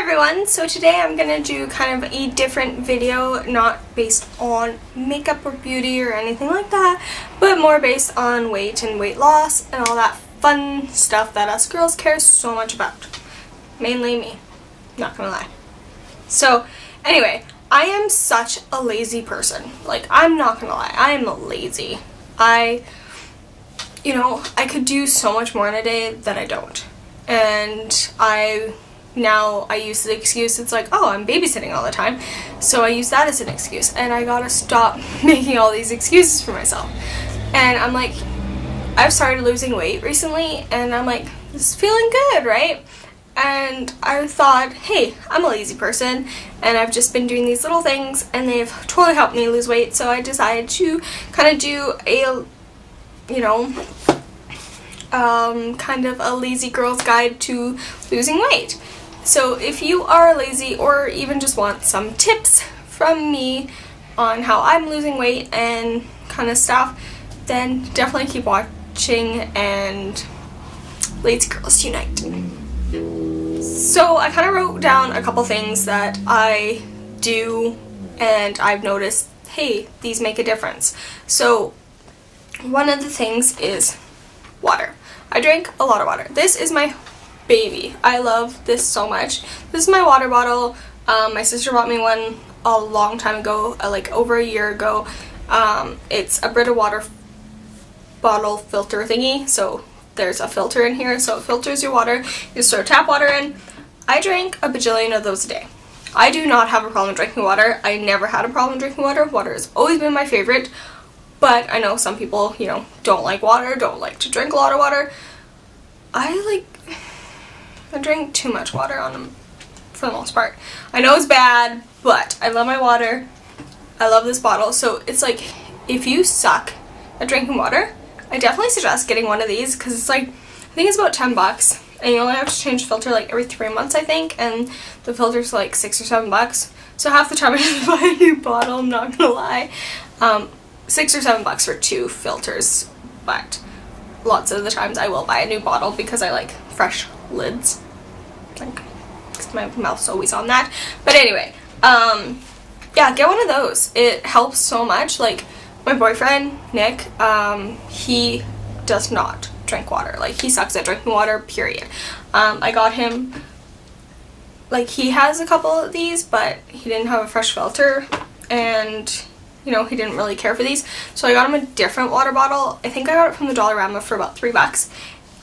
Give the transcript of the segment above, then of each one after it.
everyone, so today I'm gonna do kind of a different video, not based on makeup or beauty or anything like that, but more based on weight and weight loss and all that fun stuff that us girls care so much about. Mainly me, not gonna lie. So anyway, I am such a lazy person. Like, I'm not gonna lie, I am lazy. I could do so much more in a day that I don't. And now I use the excuse, it's like, oh, I'm babysitting all the time, so I use that as an excuse, and I gotta stop making all these excuses for myself. And I'm like, I've started losing weight recently, and I'm like, this is feeling good, right? And I thought, hey, I'm a lazy person, and I've just been doing these little things, and they've totally helped me lose weight, so I decided to kind of do a, kind of a lazy girl's guide to losing weight. So if you are lazy or even just want some tips from me on how I'm losing weight and kind of stuff, then definitely keep watching and Lazy Girls Unite. So I kind of wrote down a couple things that I do and I've noticed, hey, these make a difference. So one of the things is water. I drink a lot of water. This is my baby. I love this so much. This is my water bottle. My sister bought me one a long time ago, like over a year ago. It's a Brita water bottle filter thingy, so there's a filter in here, so it filters your water. You just throw tap water in. I drink a bajillion of those a day. I do not have a problem drinking water. I never had a problem drinking water. Water has always been my favorite, but I know some people, don't like water, don't like to drink a lot of water. I drink too much water on them for the most part. I know it's bad, but I love my water. I love this bottle. So it's like, if you suck at drinking water, I definitely suggest getting one of these, because it's like, I think it's about 10 bucks, and you only have to change the filter like every 3 months, I think, and the filter's like 6 or 7 bucks. So half the time I just buy a new bottle, I'm not gonna lie. 6 or 7 bucks for 2 filters, but lots of the times I will buy a new bottle because I like fresh lids, like, because my mouth's always on that. But anyway, yeah, get one of those. It helps so much. Like, my boyfriend Nick, he does not drink water. Like, he sucks at drinking water, period. I got him, like, he has a couple of these, but he didn't have a fresh filter, and he didn't really care for these, so I got him a different water bottle. I think I got it from the Dollarama for about 3 bucks.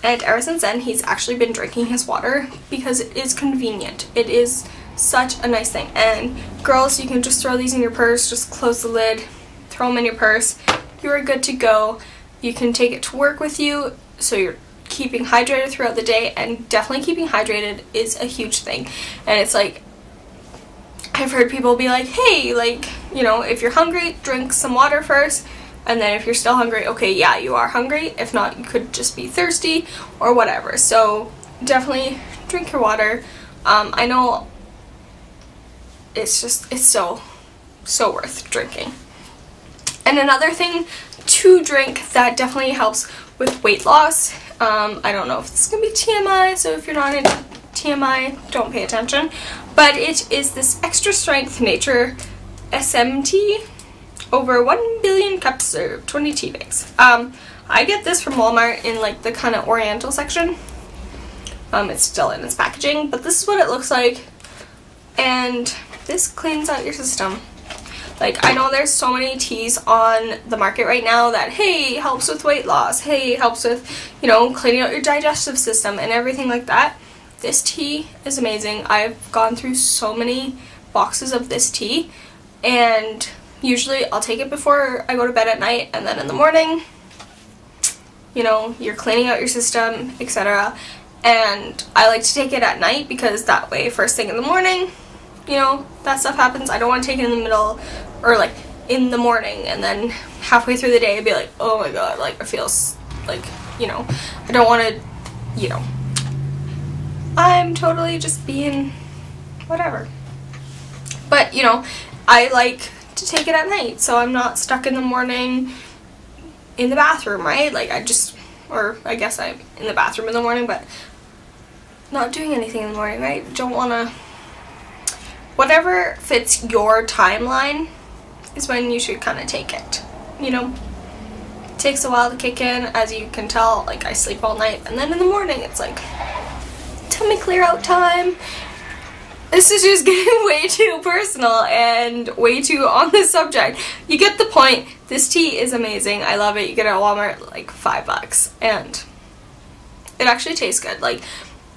And ever since then, he's actually been drinking his water because it is convenient. It is such a nice thing. And girls, you can just throw these in your purse, just close the lid, throw them in your purse. You're good to go. You can take it to work with you, so you're keeping hydrated throughout the day, and definitely keeping hydrated is a huge thing. And it's like, I've heard people be like, hey, like, if you're hungry, drink some water first. And then if you're still hungry, okay, yeah, you are hungry. If not, you could just be thirsty or whatever. So definitely drink your water. I know it's so worth drinking. And another thing to drink that definitely helps with weight loss, I don't know if this is going to be TMI, so if you're not into TMI, don't pay attention. But it is this extra strength nature SMT. Over 1 billion cups served, 20 tea bags. I get this from Walmart in like the kind of oriental section. It's still in its packaging, but this is what it looks like. And this cleans out your system. Like, I know there's so many teas on the market right now that, hey, helps with weight loss. Hey, helps with, cleaning out your digestive system and everything like that. This tea is amazing. I've gone through so many boxes of this tea, and usually I'll take it before I go to bed at night, and then in the morning, you're cleaning out your system, etc. And I like to take it at night because that way, first thing in the morning, that stuff happens. I don't want to take it in the middle or like in the morning, and then halfway through the day I'd be like, oh my god, like I feel like, I don't want to, I'm totally just being whatever. But, I like to take it at night, so I'm not stuck in the morning in the bathroom, right? Like, I guess I'm in the bathroom in the morning, but not doing anything in the morning, right? Don't want to whatever fits your timeline is when you should kind of take it, you know. It takes a while to kick in, as you can tell. Like, I sleep all night, and then in the morning it's like tummy clear out time. This is just getting way too personal and way too on this subject. You get the point. This tea is amazing. I love it. You get it at Walmart, like $5, and it actually tastes good. Like,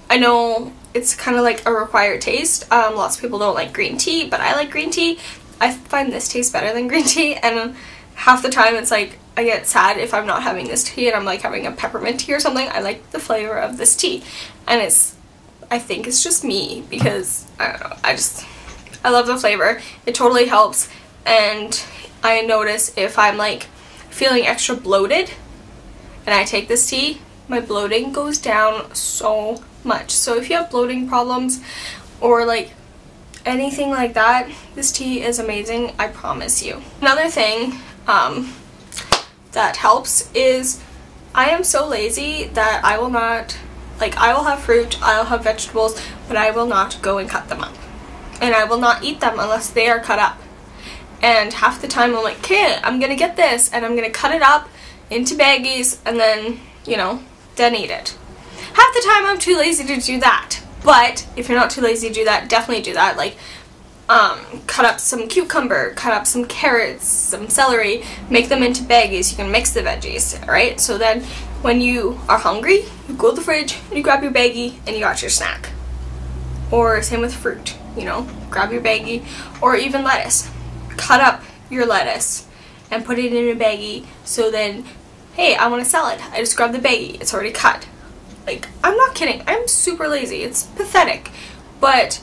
I know it's kind of like a required taste. Lots of people don't like green tea, but I like green tea. I find this tastes better than green tea, and half the time it's like I get sad if I'm not having this tea and I'm like having a peppermint tea or something. I like the flavor of this tea, and I think it's just me, because I don't know, I love the flavor. It totally helps, and I notice if I'm like feeling extra bloated and I take this tea, my bloating goes down so much. So if you have bloating problems or like anything like that, this tea is amazing, I promise you. Another thing that helps is I am so lazy that I will not, like, I will have fruit, I'll have vegetables, but I will not go and cut them up. And I will not eat them unless they are cut up. And half the time I'm like, okay, I'm gonna get this, and I'm gonna cut it up into baggies, and then, you know, then eat it. Half the time I'm too lazy to do that. But if you're not too lazy to do that, definitely do that. Like, cut up some cucumber, cut up some carrots, some celery, make them into baggies. You can mix the veggies, right? So then when you are hungry, you go to the fridge, and you grab your baggie, and you got your snack. Or same with fruit, you know, grab your baggie, or even lettuce. Cut up your lettuce and put it in a baggie, so then, hey, I want a salad. I just grab the baggie, it's already cut. Like, I'm not kidding, I'm super lazy, it's pathetic, but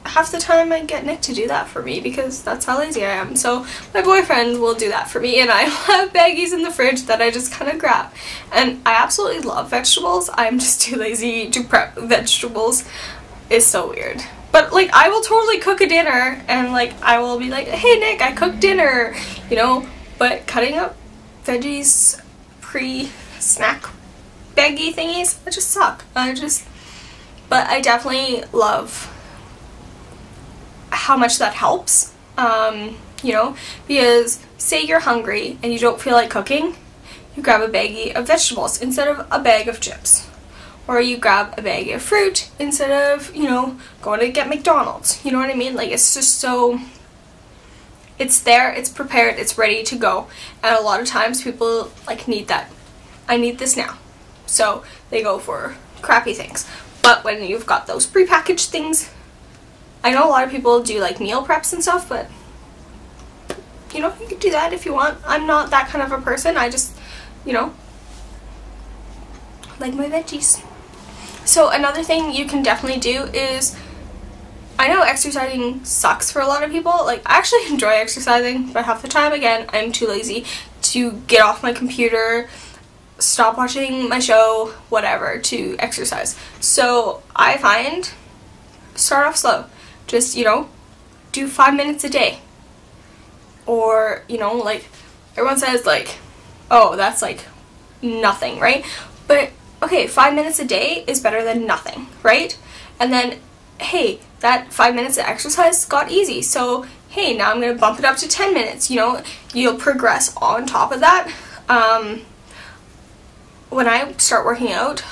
half the time I get Nick to do that for me because that's how lazy I am. So my boyfriend will do that for me, and I have baggies in the fridge that I just kind of grab. And I absolutely love vegetables, I'm just too lazy to prep vegetables. It's so weird. But like, I will totally cook a dinner, and like, I will be like, hey Nick, I cooked dinner, you know. But cutting up veggies pre-snack baggy thingies, I just suck. But I definitely love how much that helps, you know, because say you're hungry and you don't feel like cooking, you grab a baggie of vegetables instead of a bag of chips. Or you grab a bag of fruit instead of, you know, going to get McDonald's. You know what I mean? Like, it's just so, it's there, it's prepared, it's ready to go. And a lot of times people like need that. I need this now. So they go for crappy things. But when you've got those prepackaged things, I know a lot of people do like meal preps and stuff, but you know, you can do that if you want. I'm not that kind of a person. I just, you know, like my veggies. So another thing you can definitely do is, I know exercising sucks for a lot of people. Like, I actually enjoy exercising, but half the time, again, I'm too lazy to get off my computer, stop watching my show, whatever, to exercise. So I find, start off slow. Just, you know, do 5 minutes a day. Or, you know, like, everyone says, like, oh, that's like nothing, right? But okay, 5 minutes a day is better than nothing, right? And then, hey, that 5 minutes of exercise got easy, so hey, now I'm gonna bump it up to 10 minutes, you know, you'll progress on top of that. When I start working out,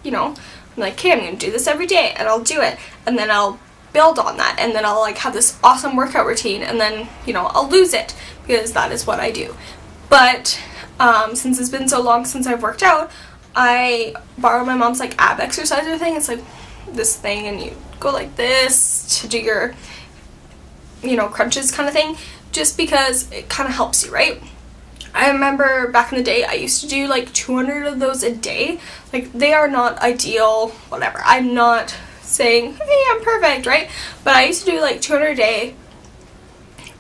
you know, I'm like, okay, I'm gonna do this every day, and I'll do it, and then I'll build on that, and then I'll like have this awesome workout routine, and then, you know, I'll lose it, because that is what I do. But since it's been so long since I've worked out, I borrow my mom's like ab exerciser thing. It's like this thing, and you go like this to do your, you know, crunches kind of thing, just because it kind of helps you, right? I remember back in the day I used to do like 200 of those a day. Like, they are not ideal, whatever. I'm not saying, hey, I'm perfect, right? But I used to do like 200 a day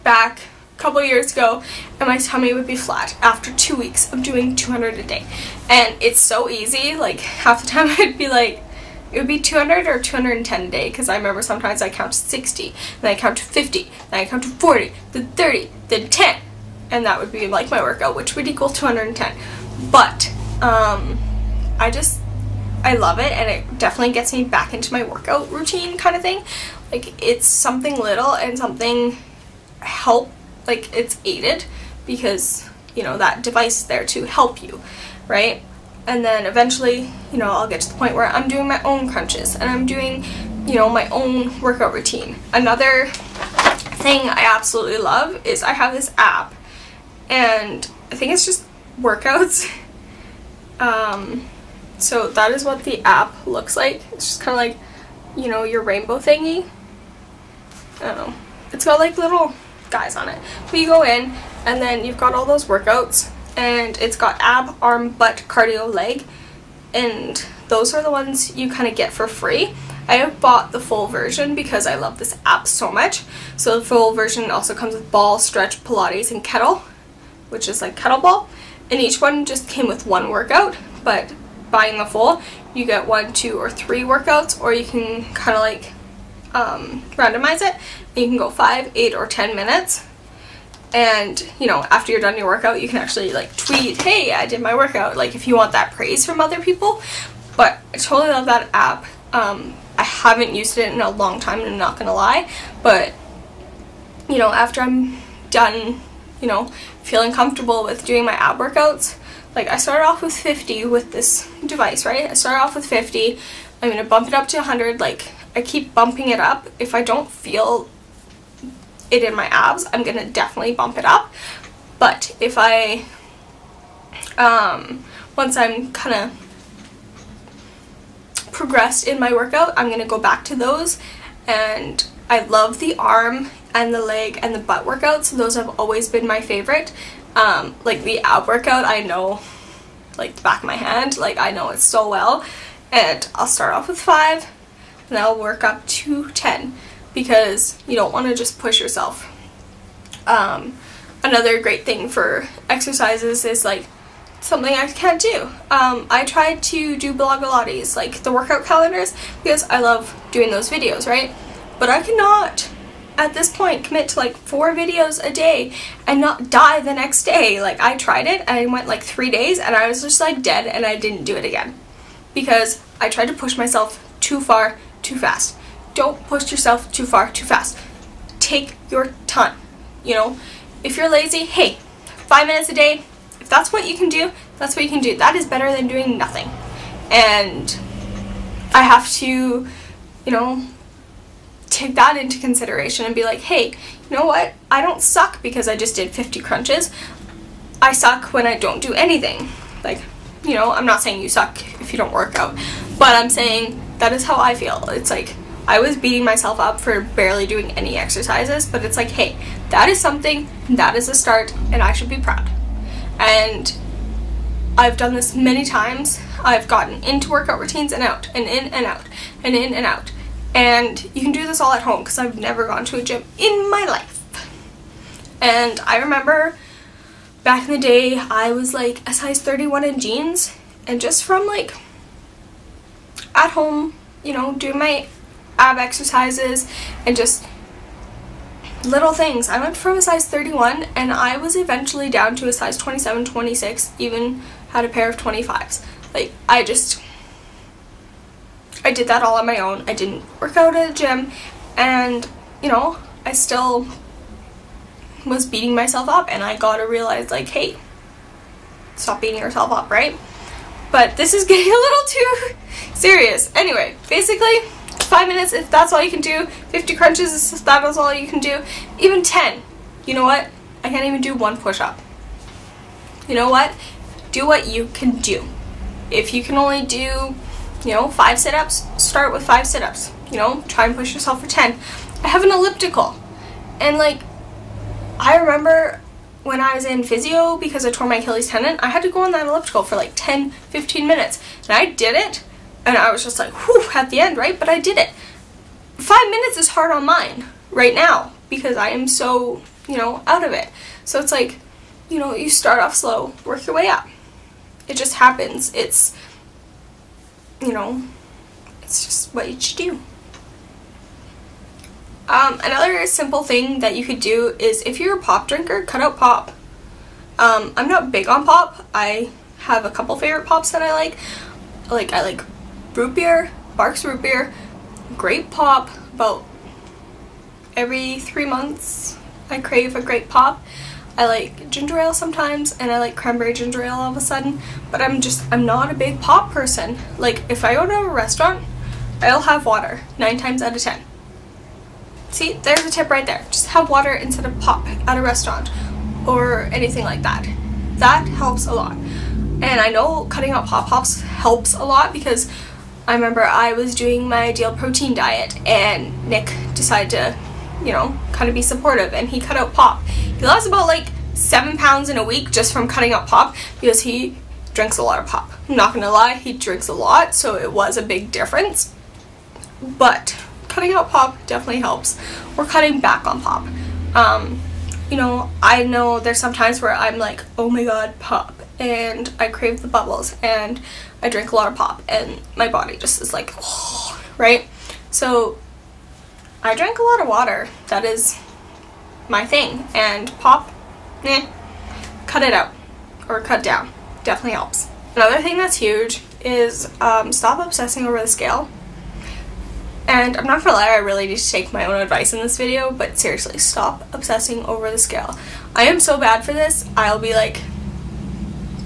back a couple years ago, and my tummy would be flat after 2 weeks of doing 200 a day. And it's so easy. Like, half the time I'd be like, it would be 200 or 210 a day, because I remember sometimes I count to 60, then I count to 50, then I count to 40, then 30, then 10, and that would be like my workout, which would equal 210. But I just I love it, and it definitely gets me back into my workout routine kind of thing. Like, it's something little and something like it's aided because, you know, that device is there to help you, right? And then eventually, you know, I'll get to the point where I'm doing my own crunches and I'm doing, you know, my own workout routine. Another thing I absolutely love is I have this app, and I think it's just workouts. So that is what the app looks like. It's just kind of like, you know, your rainbow thingy. I don't know. It's got like little guys on it. But you go in and then you've got all those workouts, and it's got ab, arm, butt, cardio, leg, and those are the ones you kind of get for free. I have bought the full version because I love this app so much. So the full version also comes with ball, stretch, Pilates, and kettle, which is like kettlebell. And each one just came with one workout, but buying the full, you get 1, 2, or 3 workouts, or you can kind of like randomize it. And you can go 5, 8, or 10 minutes. And, you know, after you're done your workout, you can actually like tweet, hey, I did my workout, like if you want that praise from other people. But I totally love that app. I haven't used it in a long time, I'm not gonna lie, but, you know, after I'm done, you know, feeling comfortable with doing my ab workouts, like I started off with 50 with this device, right? I started off with 50, I'm gonna bump it up to 100, like I keep bumping it up. If I don't feel it in my abs, I'm gonna definitely bump it up. But if I, once I'm kind of progressed in my workout, I'm gonna go back to those. And I love the arm and the leg and the butt workouts. Those have always been my favorite. Like the ab workout, I know like the back of my hand, like I know it so well. And I'll start off with 5 and I'll work up to 10 because you don't want to just push yourself. Another great thing for exercises is like something I can't do. I tried to do Blogilates, like the workout calendars, because I love doing those videos, right? But I cannot at this point commit to like 4 videos a day and not die the next day. Like I tried it and I went like 3 days and I was just like dead, and I didn't do it again because I tried to push myself too far too fast. Don't push yourself too far too fast. Take your time. You know, if you're lazy, hey, 5 minutes a day, if that's what you can do, that's what you can do. That is better than doing nothing. And I have to, you know, take that into consideration and be like, hey, you know what? I don't suck because I just did 50 crunches. I suck when I don't do anything. Like, you know, I'm not saying you suck if you don't work out, but I'm saying that is how I feel. It's like I was beating myself up for barely doing any exercises, but it's like, hey, that is something, that is a start, and I should be proud. And I've done this many times. I've gotten into workout routines and out, and in and out, and in and out. And you can do this all at home because I've never gone to a gym in my life. And I remember back in the day, I was like a size 31 in jeans, and just from like at home, you know, doing my ab exercises and just little things, I went from a size 31 and I was eventually down to a size 27, 26, even had a pair of 25s. Like I did that all on my own. I didn't work out at a gym, and you know, I still was beating myself up, and I gotta realize like, hey, stop beating yourself up, right? But this is getting a little too serious. Anyway, basically 5 minutes if that's all you can do, 50 crunches if that is all you can do, even 10. You know what? I can't even do 1 push-up. You know what? Do what you can do. If you can only do, you know, 5 sit-ups, start with 5 sit-ups. You know, try and push yourself for 10. I have an elliptical, and like I remember when I was in physio, because I tore my Achilles tendon, I had to go on that elliptical for like 10-15 minutes, and I did it, and I was just like, whew, at the end, right? But I did it. 5 minutes is hard on mine right now because I am so, you know, out of it. So it's like, you know, you start off slow, work your way up. It just happens. It's, you know, it's just what you should do. Another simple thing that you could do is, if you're a pop drinker, cut out pop. I'm not big on pop. I have a couple favorite pops that I like. I like root beer, Barks root beer, grape pop. About every 3 months I crave a grape pop. I like ginger ale sometimes, and I like cranberry ginger ale all of a sudden, but I'm not a big pop person. Like, if I go to a restaurant, I'll have water 9 times out of 10. See, there's a tip right there. Just have water instead of pop at a restaurant or anything like that. That helps a lot. And I know cutting out pops helps a lot, because I remember I was doing my ideal protein diet and Nick decided to, you know, kind of be supportive, and he cut out pop. He lost about like 7 pounds in a week just from cutting out pop, because he drinks a lot of pop. I'm not gonna lie, he drinks a lot, so it was a big difference. But cutting out pop definitely helps, or cutting back on pop. You know, I know there's some times where I'm like, oh my god, pop, and I crave the bubbles, and I drink a lot of pop, and my body just is like, oh, right? So I drink a lot of water. That is my thing. And pop, cut it out or cut down. Definitely helps. Another thing that's huge is stop obsessing over the scale. And I'm not gonna lie, I really need to take my own advice in this video, but seriously, stop obsessing over the scale. I am so bad for this. I'll be like,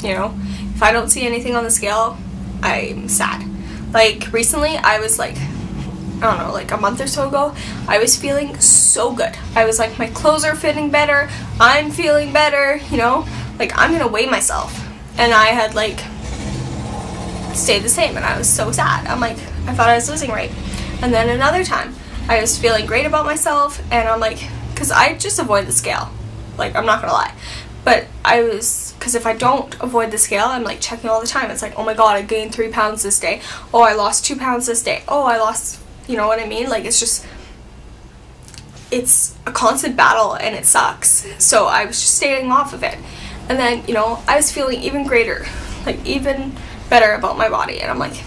you know, if I don't see anything on the scale, I'm sad. Like, recently I was like, I don't know, like a month or so ago, I was feeling so good. I was like, my clothes are fitting better, I'm feeling better, you know, like I'm gonna weigh myself. And I had like stayed the same, and I was so sad. I'm like, I thought I was losing weight. And then another time, I was feeling great about myself, and I'm like, because I just avoid the scale. Like, I'm not gonna lie. But because if I don't avoid the scale, I'm like checking all the time. It's like, oh my god, I gained 3 pounds this day. Oh, I lost 2 pounds this day. Oh, I lost, you know what I mean? Like, it's a constant battle, and it sucks. So I was just staying off of it. And then, you know, I was feeling even greater, like even better about my body. And I'm like,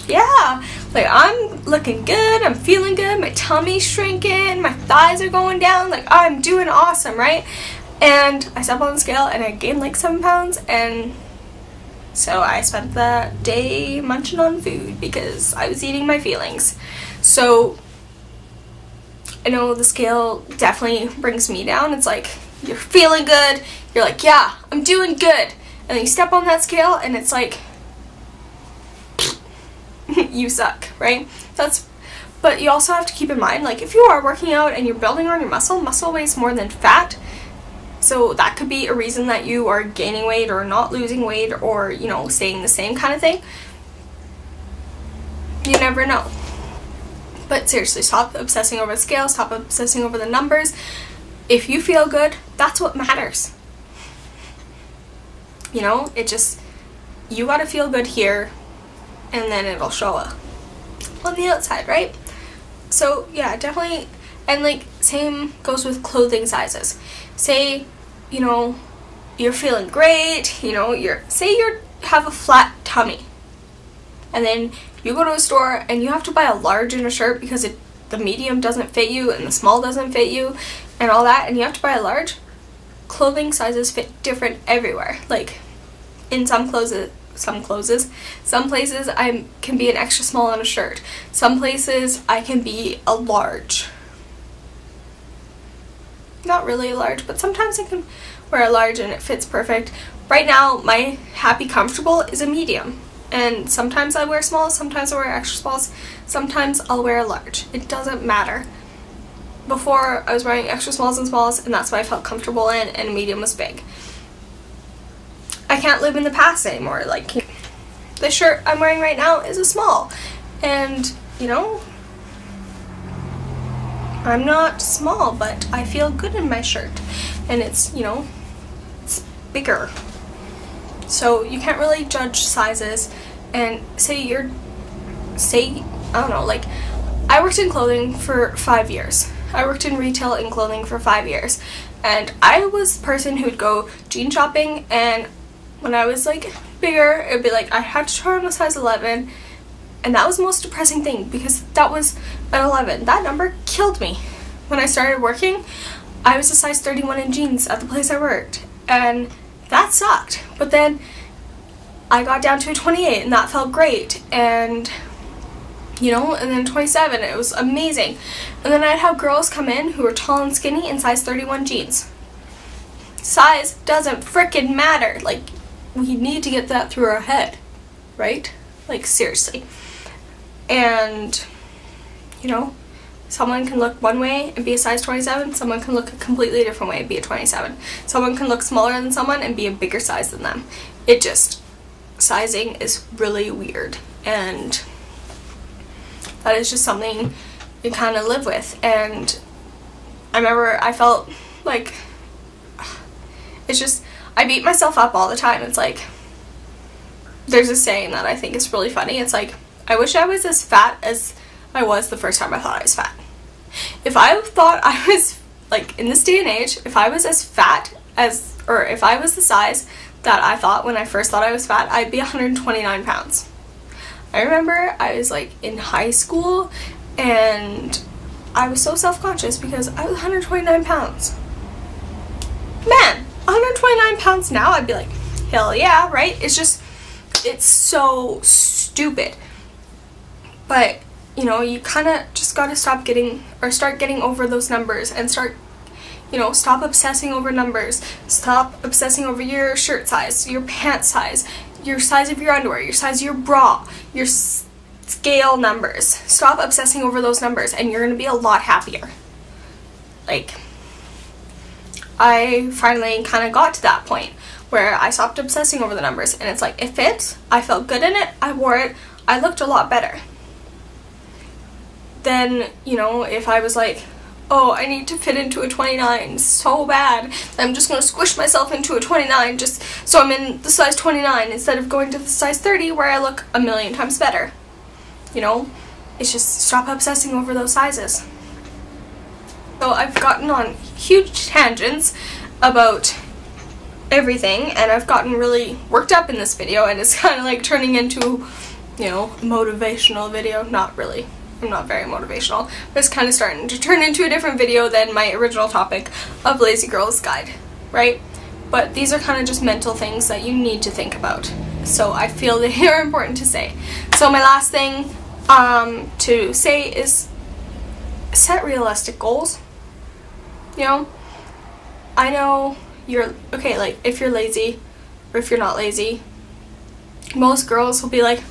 yeah, like I'm looking good, I'm feeling good, my tummy's shrinking, my thighs are going down, like I'm doing awesome, right? And I stepped on the scale and I gained like 7 pounds, and so I spent that day munching on food because I was eating my feelings. So I know the scale definitely brings me down. It's like, you're feeling good, you're like, yeah, I'm doing good, and then you step on that scale and it's like, you suck, right? But you also have to keep in mind, like, if you are working out and you're building on your muscle weighs more than fat, so that could be a reason that you are gaining weight or not losing weight, or, you know, staying the same kind of thing. You never know. But seriously, stop obsessing over the scale, stop obsessing over the numbers. If you feel good, that's what matters. You know, you gotta feel good here, and then it'll show up on the outside, right? So yeah, definitely. And like, same goes with clothing sizes. Say, you know, you're feeling great, you know, say you have a flat tummy, and then you go to a store and you have to buy a large in a shirt because the medium doesn't fit you and the small doesn't fit you and all that, and you have to buy a large. Clothing sizes fit different everywhere. Like, in some places I can be an extra small on a shirt. Some places I can be a large. Not really a large, but sometimes I can wear a large and it fits perfect. Right now, my happy comfortable is a medium. And sometimes I wear smalls, sometimes I wear extra smalls, sometimes I'll wear a large. It doesn't matter. Before, I was wearing extra smalls, and that's what I felt comfortable in, and a medium was big. I can't live in the past anymore. Like, the shirt I'm wearing right now is a small, and, you know, I'm not small, but I feel good in my shirt, and it's, you know, it's bigger. So you can't really judge sizes. And I don't know, like, I worked in clothing for 5 years. I worked in retail in clothing for 5 years, and I was the person who would go jean shopping, and when I was like bigger, it'd be like I had to try on a size 11, and that was the most depressing thing because that was an 11. That number killed me. When I started working, I was a size 31 in jeans at the place I worked, and that sucked. But then I got down to a 28, and that felt great. And you know, and then 27, it was amazing. And then I'd have girls come in who were tall and skinny in size 31 jeans. Size doesn't frickin' matter. Like, we need to get that through our head, right? Like, seriously. And, you know, someone can look one way and be a size 27, someone can look a completely different way and be a 27. Someone can look smaller than someone and be a bigger size than them. It just, sizing is really weird, and that is just something you kind of live with. And I remember I felt like, it's just, I beat myself up all the time. It's like, there's a saying that I think is really funny. It's like, I wish I was as fat as I was the first time I thought I was fat. If I thought I was, like, in this day and age, if I was as fat as, or if I was the size that I thought when I first thought I was fat, I'd be 129 pounds. I remember I was, like, in high school, and I was so self-conscious because I was 129 pounds. Man, 129 pounds now, I'd be like, hell yeah, right? It's just, it's so stupid. But, you know, you kind of just gotta start getting over those numbers and start, you know, stop obsessing over numbers. Stop obsessing over your shirt size, your pant size of your underwear, your size of your bra, your scale numbers. Stop obsessing over those numbers and you're gonna be a lot happier. Like, I finally kind of got to that point where I stopped obsessing over the numbers, and it's like, it fits, I felt good in it, I wore it, I looked a lot better. Then, you know, if I was like, oh, I need to fit into a 29 so bad, I'm just going to squish myself into a 29 just so I'm in the size 29 instead of going to the size 30 where I look a million times better. You know, it's just stop obsessing over those sizes. So I've gotten on huge tangents about everything, and I've gotten really worked up in this video, and it's kind of like turning into, you know, a motivational video. Not really. I'm not very motivational, but it's kind of starting to turn into a different video than my original topic of Lazy Girl's Guide, right? But these are kind of just mental things that you need to think about. So I feel they are important to say. So my last thing to say is set realistic goals. You know, I know you're, okay, like, if you're lazy, or if you're not lazy, most girls will be like,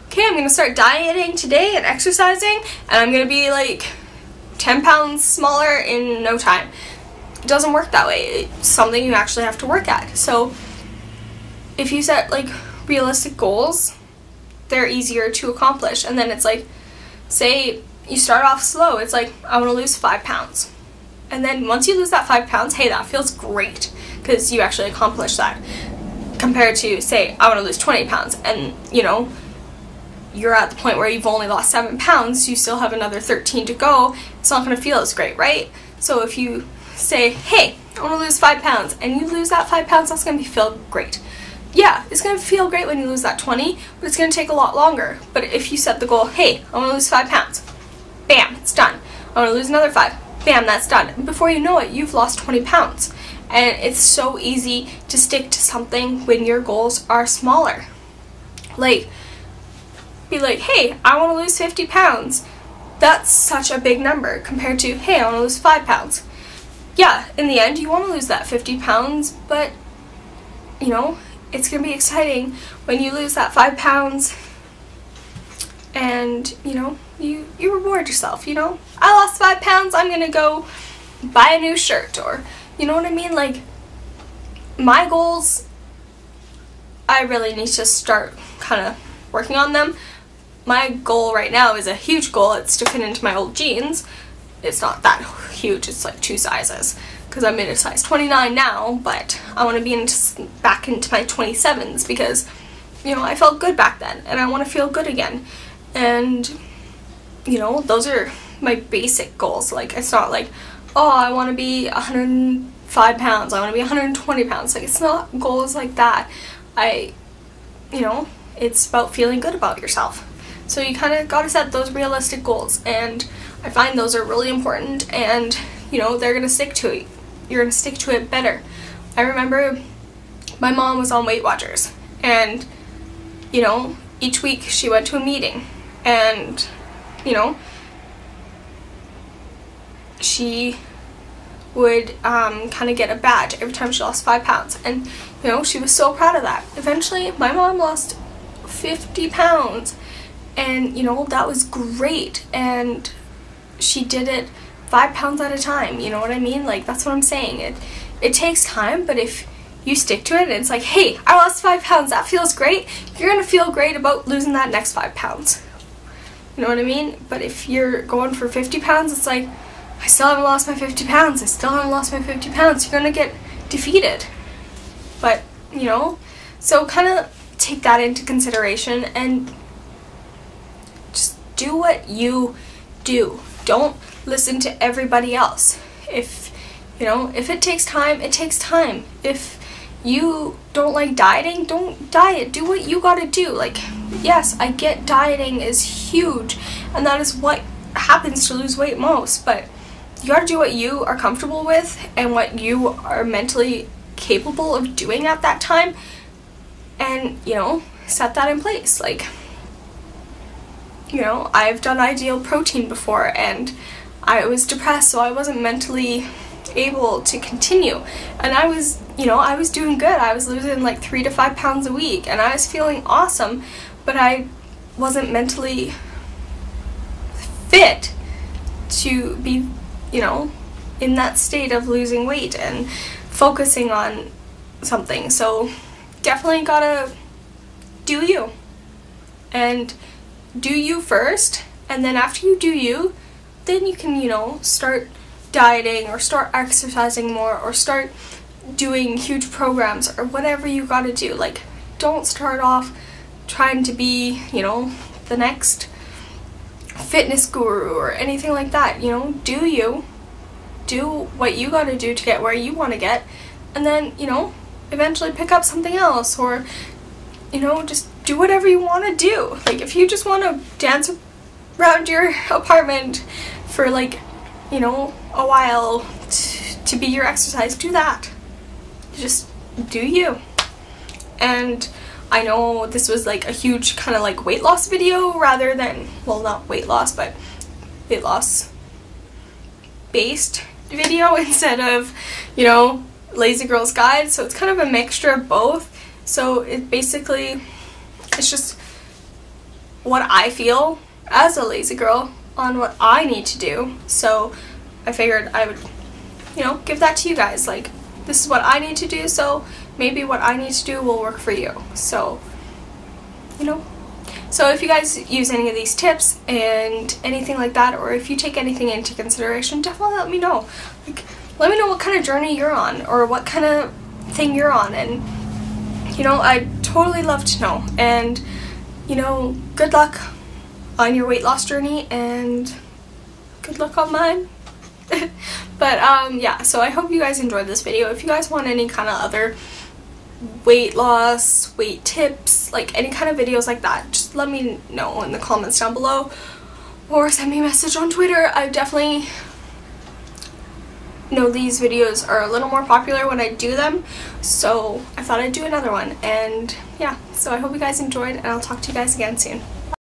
okay, I'm gonna start dieting today and exercising, and I'm gonna be like 10 pounds smaller in no time. It doesn't work that way. It's something you actually have to work at. So if you set like realistic goals, they're easier to accomplish. And then it's like, say you start off slow, it's like, I want to lose 5 pounds. And then once you lose that 5 pounds, hey, that feels great because you actually accomplished that. Compared to, say, I want to lose 20 pounds, and, you know, you're at the point where you've only lost 7 pounds, you still have another 13 to go, it's not going to feel as great, right? So if you say, hey, I want to lose 5 pounds, and you lose that 5 pounds, that's going to feel great. Yeah, it's going to feel great when you lose that 20, but it's going to take a lot longer. But if you set the goal, hey, I want to lose 5 pounds, bam, it's done. I want to lose another 5, bam, that's done. And before you know it, you've lost 20 pounds. And it's so easy to stick to something when your goals are smaller. Like, be like, hey, I want to lose 50 pounds. That's such a big number compared to, hey, I want to lose 5 pounds. Yeah, in the end, you want to lose that 50 pounds, but, you know, it's going to be exciting when you lose that 5 pounds and, you know, you reward yourself, you know. I lost 5 pounds, I'm going to go buy a new shirt, or, you know what I mean? Like, my goals, I really need to start kind of working on them. My goal right now is a huge goal. It's to fit into my old jeans. It's not that huge. It's like 2 sizes because I'm in a size 29 now, but I want to be back into my 27s because, you know, I felt good back then and I want to feel good again. And, you know, those are my basic goals. Like, it's not like, oh, I want to be 105 pounds. I want to be 120 pounds. Like, it's not goals like that. You know, it's about feeling good about yourself. So you kind of got to set those realistic goals, and I find those are really important, and, you know, they're going to stick to it. You're going to stick to it better. I remember my mom was on Weight Watchers, and, you know, each week she went to a meeting, and you know, she would kind of get a badge every time she lost 5 pounds, and you know, she was so proud of that. Eventually my mom lost 50 pounds, and you know, that was great, and she did it 5 pounds at a time, you know what I mean? Like, that's what I'm saying. It takes time, but if you stick to it and it's like, hey, I lost 5 pounds, that feels great, you're gonna feel great about losing that next 5 pounds. You know what I mean? But if you're going for 50 pounds, it's like, I still haven't lost my 50 pounds, I still haven't lost my 50 pounds, you're gonna get defeated. But, you know, so kind of take that into consideration and just do what you do. Don't listen to everybody else. If, you know, if it takes time, it takes time. If you don't like dieting, don't diet. Do what you gotta do. Like, yes, I get dieting is huge, and that is what happens to lose weight most, but you gotta do what you are comfortable with and what you are mentally capable of doing at that time, and, you know, set that in place. Like, you know, I've done Ideal Protein before, and I was depressed, so I wasn't mentally able to continue, and I was, you know, I was doing good. I was losing like 3 to 5 pounds a week, and I was feeling awesome, but I wasn't mentally fit to be, you know, in that state of losing weight and focusing on something. So definitely gotta do you, and do you first, and then after you do you, then you can, you know, start dieting or start exercising more or start doing huge programs or whatever you gotta do. Like, don't start off trying to be, you know, the next fitness guru or anything like that. You know, do you, do what you gotta do to get where you want to get, and then, you know, eventually pick up something else, or, you know, just do whatever you want to do. Like, if you just want to dance around your apartment for, like, you know, a while to be your exercise, do that. Just do you. And I know this was like a huge kind of like weight loss video rather than, well, not weight loss, but weight loss based video instead of, you know, Lazy Girl's Guide. So it's kind of a mixture of both. So it basically, it's just what I feel as a lazy girl on what I need to do. So I figured I would, you know, give that to you guys. Like, this is what I need to do, so maybe what I need to do will work for you. So, you know, so if you guys use any of these tips and anything like that, or if you take anything into consideration, definitely let me know. Like, let me know what kind of journey you're on, or what kind of thing you're on, and, you know, I'd totally love to know. And, you know, good luck on your weight loss journey, and good luck on mine. But yeah, so I hope you guys enjoyed this video. If you guys want any kind of other weight loss, weight tips, like any kind of videos like that, just let me know in the comments down below, or send me a message on Twitter. I definitely know these videos are a little more popular when I do them, so I thought I'd do another one. And yeah, so I hope you guys enjoyed, and I'll talk to you guys again soon.